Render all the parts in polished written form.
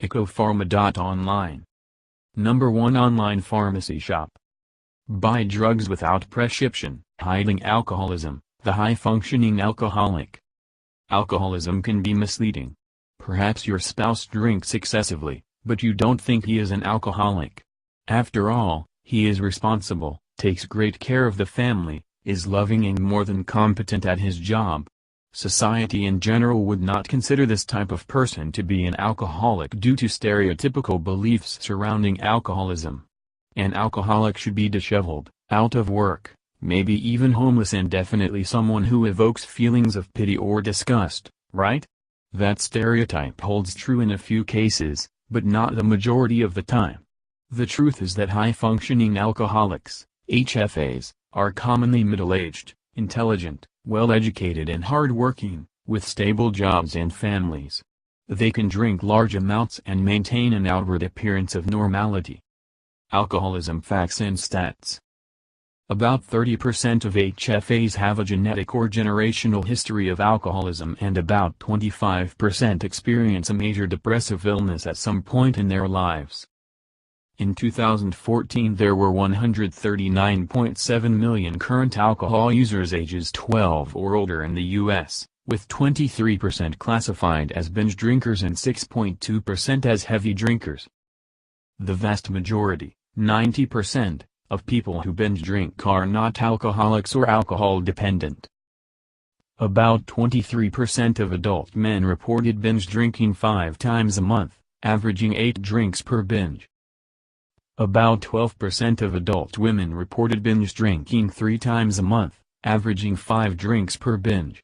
Ecopharma.online. Number 1 online pharmacy shop. Buy drugs without prescription. Hiding alcoholism, the high-functioning alcoholic. Alcoholism can be misleading. Perhaps your spouse drinks excessively, but you don't think he is an alcoholic. After all, he is responsible, takes great care of the family, is loving and more than competent at his job. Society in general would not consider this type of person to be an alcoholic due to stereotypical beliefs surrounding alcoholism. An alcoholic should be disheveled, out of work, maybe even homeless, and definitely someone who evokes feelings of pity or disgust, right? That stereotype holds true in a few cases, but not the majority of the time. The truth is that high-functioning alcoholics, HFAs, are commonly middle-aged, intelligent, well-educated and hard-working, with stable jobs and families. They can drink large amounts and maintain an outward appearance of normality. Alcoholism facts and stats. About 30% of HFAs have a genetic or generational history of alcoholism, and about 25% experience a major depressive illness at some point in their lives. In 2014 there were 139.7 million current alcohol users ages 12 or older in the U.S., with 23% classified as binge drinkers and 6.2% as heavy drinkers. The vast majority, 90%, of people who binge drink are not alcoholics or alcohol dependent. About 23% of adult men reported binge drinking 5 times a month, averaging 8 drinks per binge. About 12% of adult women reported binge drinking 3 times a month, averaging 5 drinks per binge.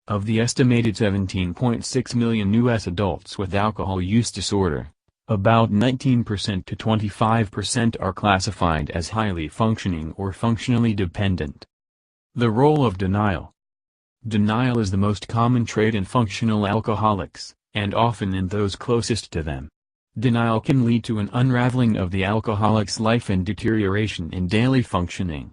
Of the estimated 17.6 million U.S. adults with alcohol use disorder, about 19% to 25% are classified as highly functioning or functionally dependent. The role of denial. Denial is the most common trait in functional alcoholics, and often in those closest to them. Denial can lead to an unraveling of the alcoholic's life and deterioration in daily functioning.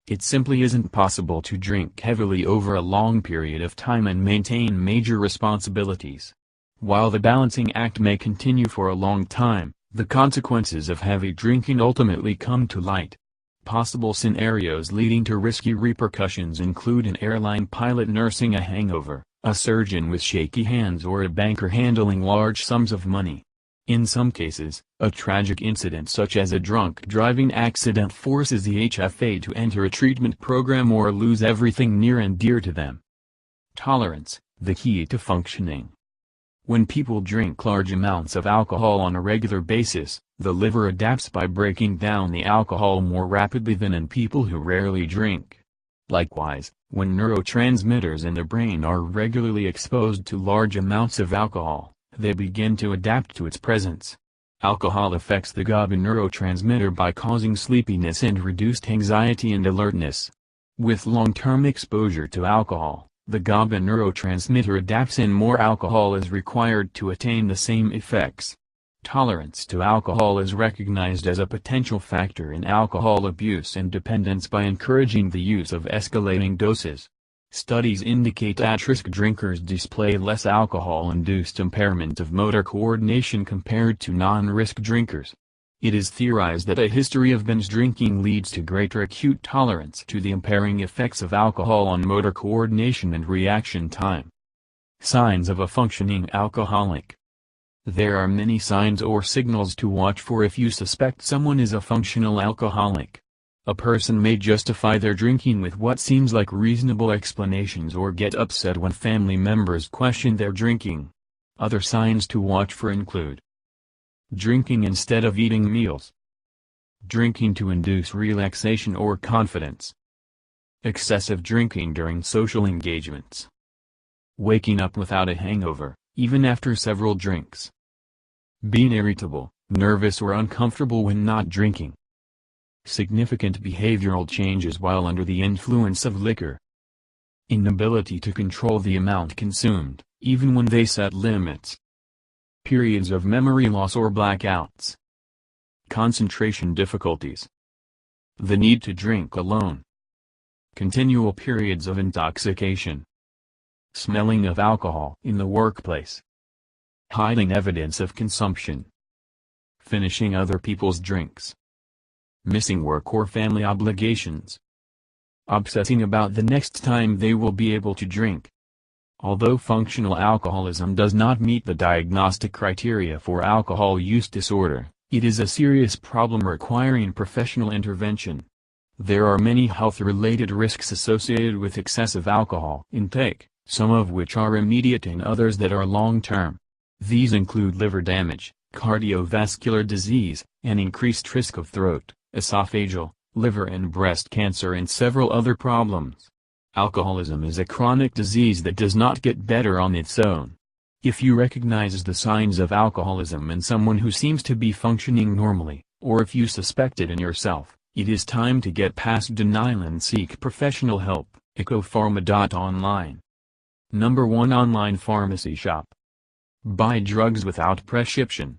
It simply isn't possible to drink heavily over a long period of time and maintain major responsibilities. While the balancing act may continue for a long time, the consequences of heavy drinking ultimately come to light. Possible scenarios leading to risky repercussions include an airline pilot nursing a hangover, a surgeon with shaky hands, or a banker handling large sums of money. In some cases, a tragic incident such as a drunk driving accident forces the HFA to enter a treatment program or lose everything near and dear to them. Tolerance, the key to functioning. When people drink large amounts of alcohol on a regular basis, the liver adapts by breaking down the alcohol more rapidly than in people who rarely drink. Likewise, when neurotransmitters in the brain are regularly exposed to large amounts of alcohol, they begin to adapt to its presence. Alcohol affects the GABA neurotransmitter by causing sleepiness and reduced anxiety and alertness. With long-term exposure to alcohol, the GABA neurotransmitter adapts and more alcohol is required to attain the same effects. Tolerance to alcohol is recognized as a potential factor in alcohol abuse and dependence by encouraging the use of escalating doses. Studies indicate at-risk drinkers display less alcohol-induced impairment of motor coordination compared to non-risk drinkers. It is theorized that a history of binge drinking leads to greater acute tolerance to the impairing effects of alcohol on motor coordination and reaction time. Signs of a functioning alcoholic. There are many signs or signals to watch for if you suspect someone is a functional alcoholic. A person may justify their drinking with what seems like reasonable explanations or get upset when family members question their drinking. Other signs to watch for include drinking instead of eating meals, drinking to induce relaxation or confidence, excessive drinking during social engagements, waking up without a hangover, even after several drinks, being irritable, nervous or uncomfortable when not drinking, significant behavioral changes while under the influence of liquor, inability to control the amount consumed, even when they set limits, periods of memory loss or blackouts, concentration difficulties, the need to drink alone, continual periods of intoxication, smelling of alcohol in the workplace, hiding evidence of consumption, finishing other people's drinks, missing work or family obligations, obsessing about the next time they will be able to drink. Although functional alcoholism does not meet the diagnostic criteria for alcohol use disorder, it is a serious problem requiring professional intervention. There are many health-related risks associated with excessive alcohol intake, some of which are immediate and others that are long-term. These include liver damage, cardiovascular disease, an increased risk of throat, esophageal, liver and breast cancer and several other problems. Alcoholism is a chronic disease that does not get better on its own. If you recognize the signs of alcoholism in someone who seems to be functioning normally, or if you suspect it in yourself, it is time to get past denial and seek professional help. ecopharma.online. #1 Online Pharmacy Shop. Buy drugs without prescription.